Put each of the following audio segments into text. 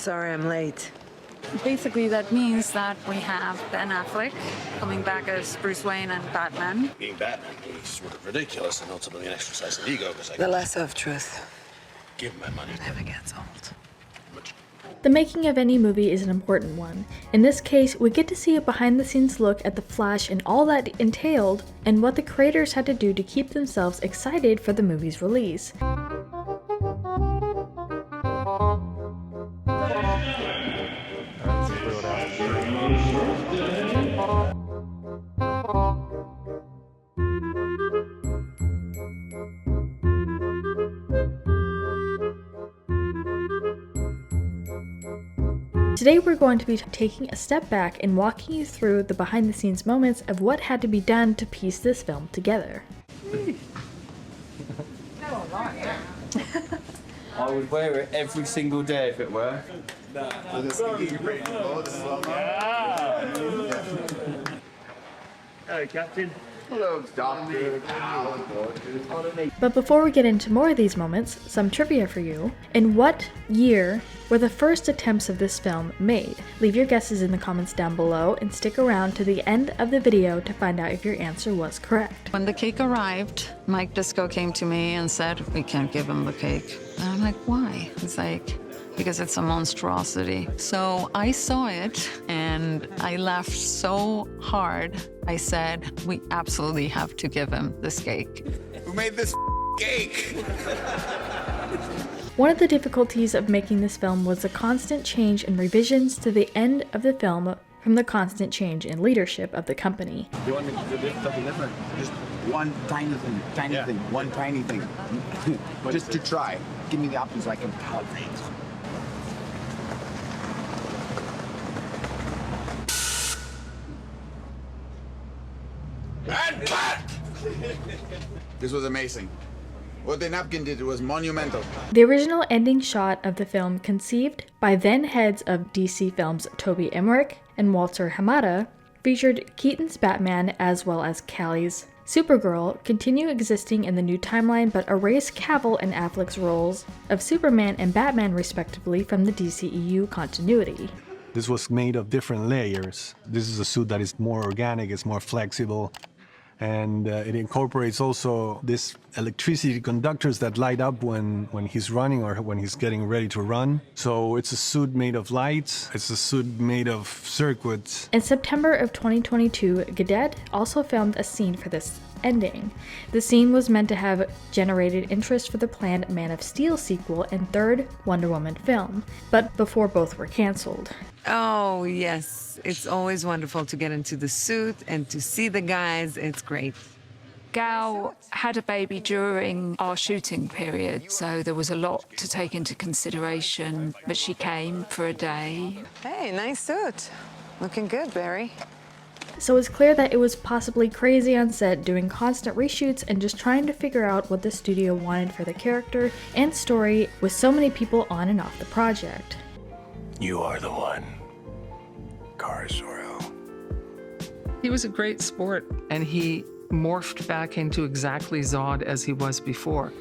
Sorry I'm late. Basically, that means that we have Ben Affleck coming back as Bruce Wayne and Batman. Being Batman, he's sort of ridiculous and ultimately an exercise in ego because I The lesser of truth give my money. never gets old. The making of any movie is an important one. In this case, we get to see a behind-the-scenes look at the Flash and all that entailed, and what the creators had to do to keep themselves excited for the movie's release. Today we're going to be taking a step back and walking you through the behind-the-scenes moments of what had to be done to piece this film together. I would wear it every single day if it were. Hello, Captain. Hello, Doctor. But before we get into more of these moments, some trivia for you. In what year were the first attempts of this film made? Leave your guesses in the comments down below and stick around to the end of the video to find out if your answer was correct. When the cake arrived, Mike Disco came to me and said, we can't give him the cake. And I'm like, why? He's like, because it's a monstrosity. So I saw it and I laughed so hard. I said, we absolutely have to give him this cake. Who made this cake? One of the difficulties of making this film was the constant change and revisions to the end of the film from the constant change in leadership of the company. You want me to do something different? Just one tiny thing, one tiny thing. Just to try. Give me the options so I can tell things. And cut! This was amazing. What the napkin did was monumental. The original ending shot of the film, conceived by then heads of DC Films Toby Emmerich and Walter Hamada, featured Keaton's Batman as well as Calle's Supergirl continue existing in the new timeline but erase Cavill and Affleck's roles of Superman and Batman respectively from the DCEU continuity. This was made of different layers. This is a suit that is more organic, it's more flexible, and it incorporates also this electricity conductors that light up when he's running or when he's getting ready to run. So it's a suit made of lights, it's a suit made of circuits. In September of 2022, Gadet also filmed a scene for this ending. The scene was meant to have generated interest for the planned Man of Steel sequel and third Wonder Woman film, but before both were cancelled. Oh, yes. It's always wonderful to get into the suit and to see the guys. It's great. Gal had a baby during our shooting period, so there was a lot to take into consideration, but she came for a day. Hey, nice suit. Looking good, Barry. So it's clear that it was possibly crazy on set, doing constant reshoots and just trying to figure out what the studio wanted for the character and story with so many people on and off the project. You are the one, Kara. He was a great sport, and he morphed back into exactly Zod as he was before.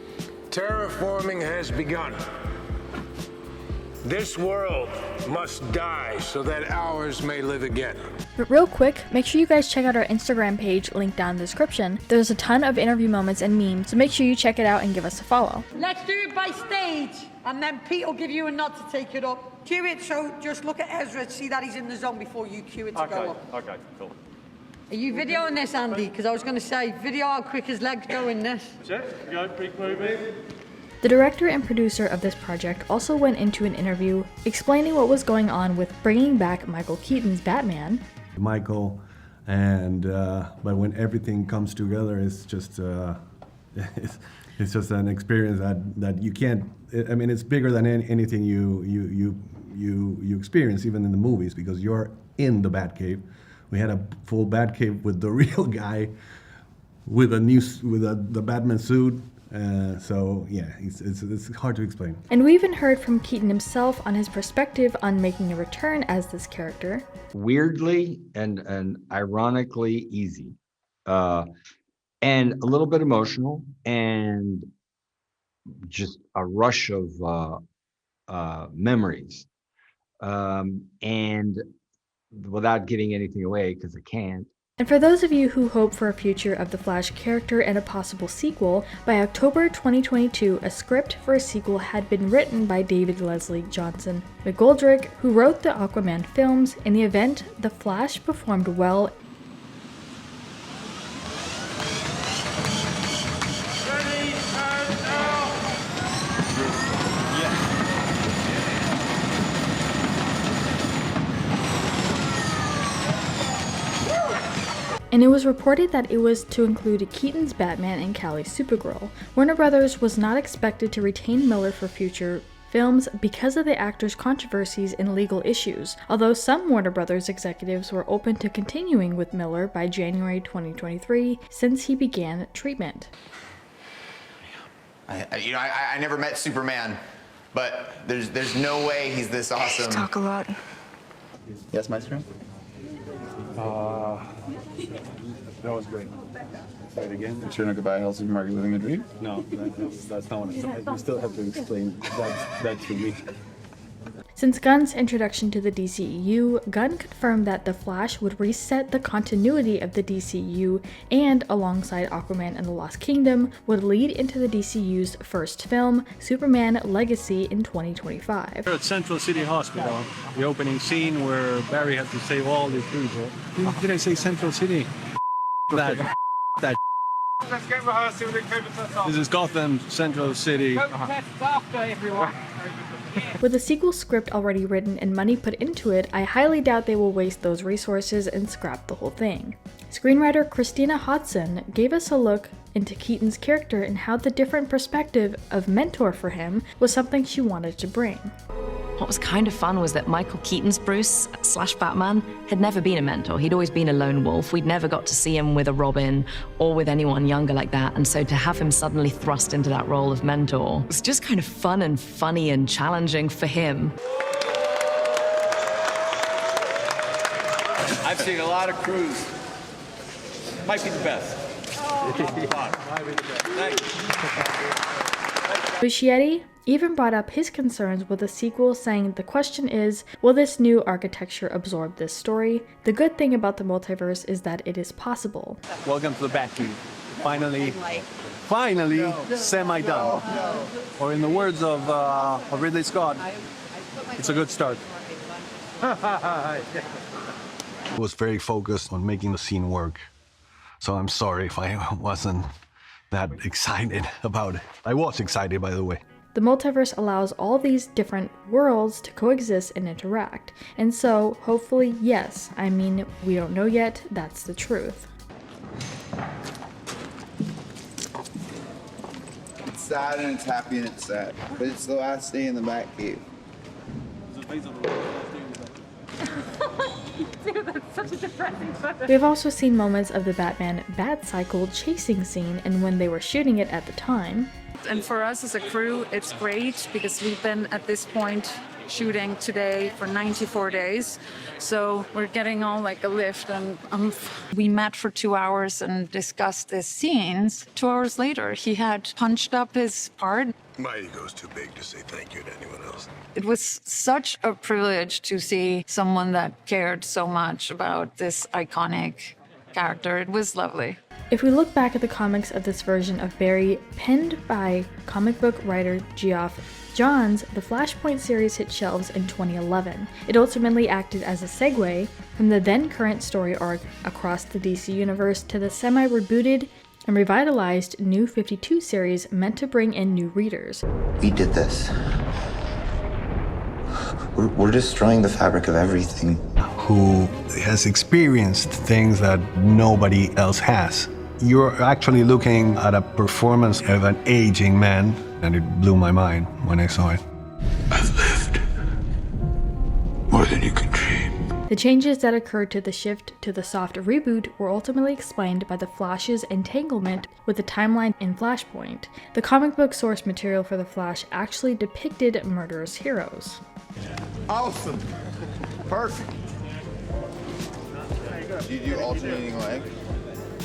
Terraforming has begun. This world must die so that ours may live again. But real quick, make sure you guys check out our Instagram page, linked down in the description. There's a ton of interview moments and memes, so make sure you check it out and give us a follow. Let's do it by stage, and then Pete will give you a nod to take it up. Cue it, so just look at Ezra, see that he's in the zone before you cue it to go up. Okay, cool. Are you videoing this, Andy? Because I was going to say, video how quick his legs go in this. Check, go, big movie. The director and producer of this project also went into an interview explaining what was going on with bringing back Michaeal Keaton's Batman. Michael, and but when everything comes together, it's just it's just an experience that you can't. I mean, it's bigger than anything you experience, even in the movies, because you're in the Batcave. We had a full Batcave with the real guy, with the Batman suit. So yeah, it's hard to explain. And we even heard from Keaton himself on his perspective on making a return as this character. Weirdly and ironically easy, and a little bit emotional, and just a rush of memories. And without giving anything away, because I can't. And for those of you who hope for a future of the Flash character and a possible sequel, by October 2022, a script for a sequel had been written by David Leslie Johnson McGoldrick, who wrote the Aquaman films. In the event, the Flash performed well. And it was reported that it was to include Keaton's Batman and Calle's Supergirl. Warner Brothers was not expected to retain Miller for future films because of the actor's controversies and legal issues, although some Warner Brothers executives were open to continuing with Miller by January 2023 since he began treatment. I never met Superman, but there's no way he's this awesome. You talk a lot. Yes, Maestro? That was great. Say it again. Return of Goodbye, Hell Supermarket, Living the Dream? No, that's not what I said. You still have to explain that to me. Since Gunn's introduction to the DCEU, Gunn confirmed that The Flash would reset the continuity of the DCEU and, alongside Aquaman and the Lost Kingdom, would lead into the DCU's first film, Superman Legacy, in 2025. We're at Central City Hospital, the opening scene where Barry has to save all these people. Did I say Central City? That. Let's get rehearsing with the COVID test off. This is Gotham, Central City. COVID test after, everyone. With a sequel script already written and money put into it, I highly doubt they will waste those resources and scrap the whole thing. Screenwriter Christina Hodson gave us a look into Keaton's character and how the different perspective of mentor for him was something she wanted to bring. What was kind of fun was that Michaeal Keaton's Bruce / Batman had never been a mentor. He'd always been a lone wolf. We'd never got to see him with a Robin or with anyone younger like that. And so to have him suddenly thrust into that role of mentor was just kind of fun and funny and challenging for him. I've seen a lot of crews. Might be the best. Muschietti even brought up his concerns with the sequel, saying the question is, will this new architecture absorb this story? The good thing about the multiverse is that it is possible. Welcome to the Batcave. Finally, semi-done. Or in the words of Ridley Scott, it's a good start. I was very focused on making the scene work. So I'm sorry if I wasn't that excited about it. I was excited, by the way. The multiverse allows all these different worlds to coexist and interact. And so, hopefully, yes, I mean, we don't know yet, that's the truth. It's sad and it's happy and it's sad. But it's the last day in the Batcave. Dude, that's such a depressing photo. We have also seen moments of the Batman Bat-Cycle chasing scene and when they were shooting it at the time. And for us as a crew, it's great because we've been at this point shooting today for 94 days. So we're getting all like a lift and we met for 2 hours and discussed the scenes. 2 hours later, he had punched up his part. My ego's too big to say thank you to anyone else. It was such a privilege to see someone that cared so much about this iconic character. It was lovely. If we look back at the comics of this version of Barry, penned by comic book writer Geoff Johns, the Flashpoint series hit shelves in 2011. It ultimately acted as a segue from the then current story arc across the DC universe to the semi-rebooted and revitalized New 52 series meant to bring in new readers. We did this. We're destroying the fabric of everything. Who has experienced things that nobody else has. You're actually looking at a performance of an aging man, and it blew my mind when I saw it. I've lived more than you can dream. The changes that occurred to the shift to the soft reboot were ultimately explained by the Flash's entanglement with the timeline in Flashpoint. The comic book source material for the Flash actually depicted murderous heroes. Awesome. Perfect. Do you do alternating leg?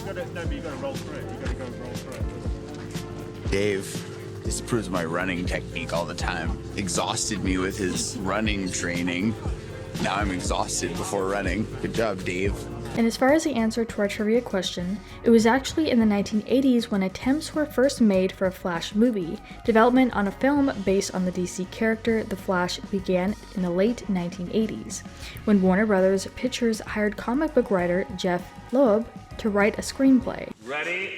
You gotta roll through it. You gotta go roll through it. Dave, This proves my running technique all the time. Exhausted me with his running training. Now I'm exhausted before running. Good job, Dave. And as far as the answer to our trivia question, it was actually in the 1980s when attempts were first made for a Flash movie. Development on a film based on the DC character The Flash began in the late 1980s, when Warner Brothers Pictures hired comic book writer Jeff Loeb to write a screenplay. Ready,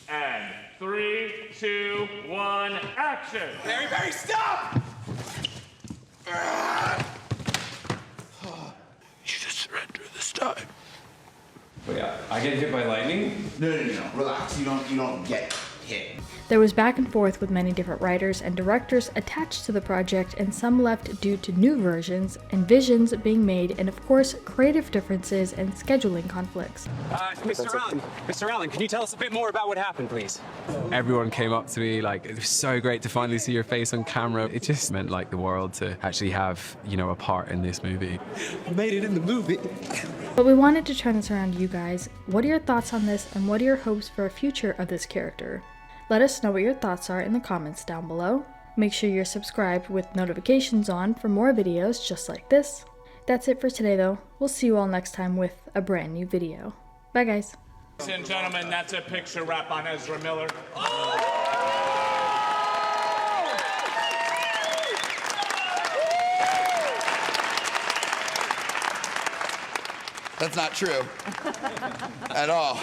and 3, 2, 1, action! Barry, stop! You just surrender this time. But yeah, I get hit by lightning? No. Relax. You don't get hit. There was back and forth with many different writers and directors attached to the project, and some left due to new versions and visions being made, and of course, creative differences and scheduling conflicts. Mr. Allen, can you tell us a bit more about what happened, please? Everyone came up to me like, it was so great to finally see your face on camera. It just meant like the world to actually have, a part in this movie. I made it in the movie. But we wanted to turn this around to you guys. What are your thoughts on this, and what are your hopes for a future of this character? Let us know what your thoughts are in the comments down below. Make sure you're subscribed with notifications on for more videos just like this. That's it for today though. We'll see you all next time with a brand new video. Bye guys. Ladies and gentlemen, that's a picture wrap on Ezra Miller. That's not true. At all.